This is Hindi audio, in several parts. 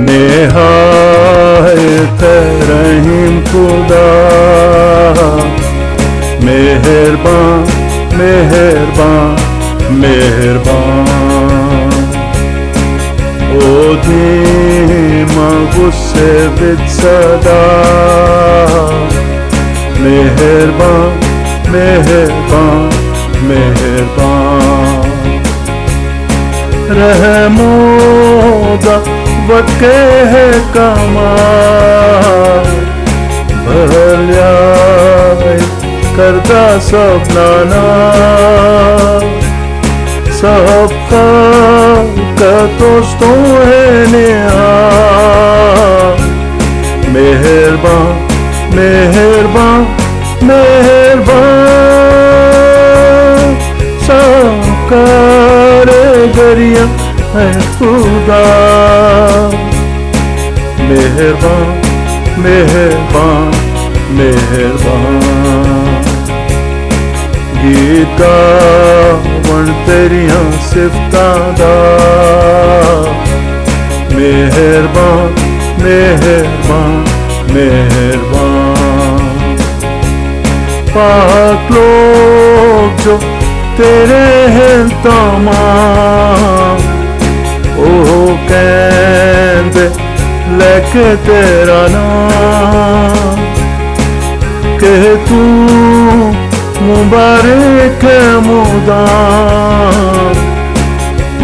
निहायत रहीम खुदा, मेहरबान मेहरबान मेहरबान। ओ धीमा गुस्से विच सदा, मेहरबान मेहरबान मेहरबान। रहमोदा वके है कमाल, भल्याई करदा सब नाना, सब का दोस्तों है निहाल। मेहरबान मेहरबान मेहरबान, सब कारीगरियां है खुदा। मेहरबान मेहरबान मेहरबान। गीत गावन तेरियां सिफतां दा, मेहरबान मेहरबान मेहरबान। पाक लोग जो तेरे हैं तमाम, ओह कहंदे लेके तेरा नाम, के तू मुबारक है मुदाम।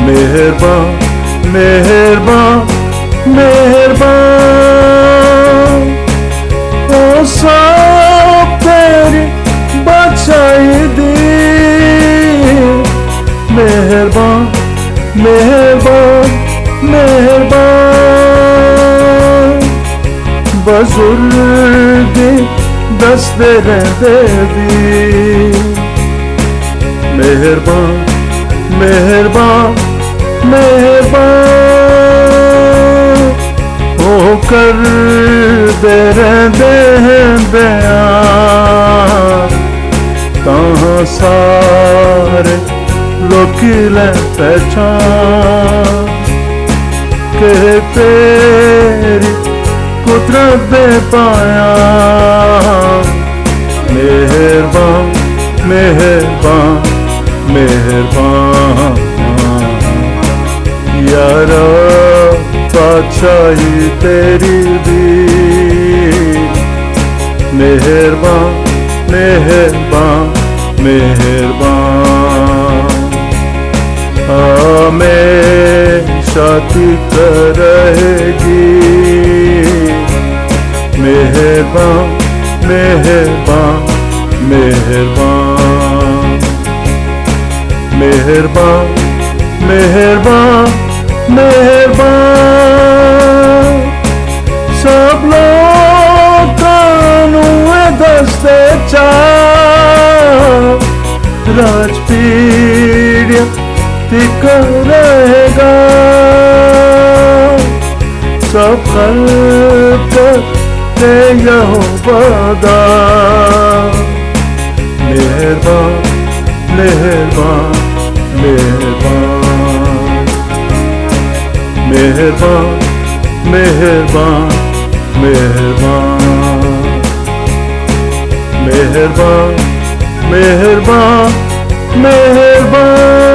मेहरबान मेहरबान मेहरबान। ओ सब तेरी बादशाही दी, मेहरबान मेहरबान मेहरबान। बुजुर्गी दसदे रहंदे दी, मेहरबान मेहरबान मेहरबान। ओ कर दे रहंदे हैं बयान, तां सारे लोकी ले पहचान, के तेरी कुदरत दे पाया। मेहरबान मेहरबान मेहरबान। यार बादशाही तेरी दी, मेहरबान मेहरबान मेहरबान। हमेशा तीत रहेगी, मेहरबान मेहरबान मेहरबान। मेहरबान मेहरबान मेहरबान। सब लोग कानूए दस्ते चा, राजपीड़िया तिक रहेगा। सब खल्क ते यहोवा। मेहरबान मेहरबान मेहरबान। मेहरबान मेहरबान मेहरबान। मेहरबान मेहरबान मेहरबान।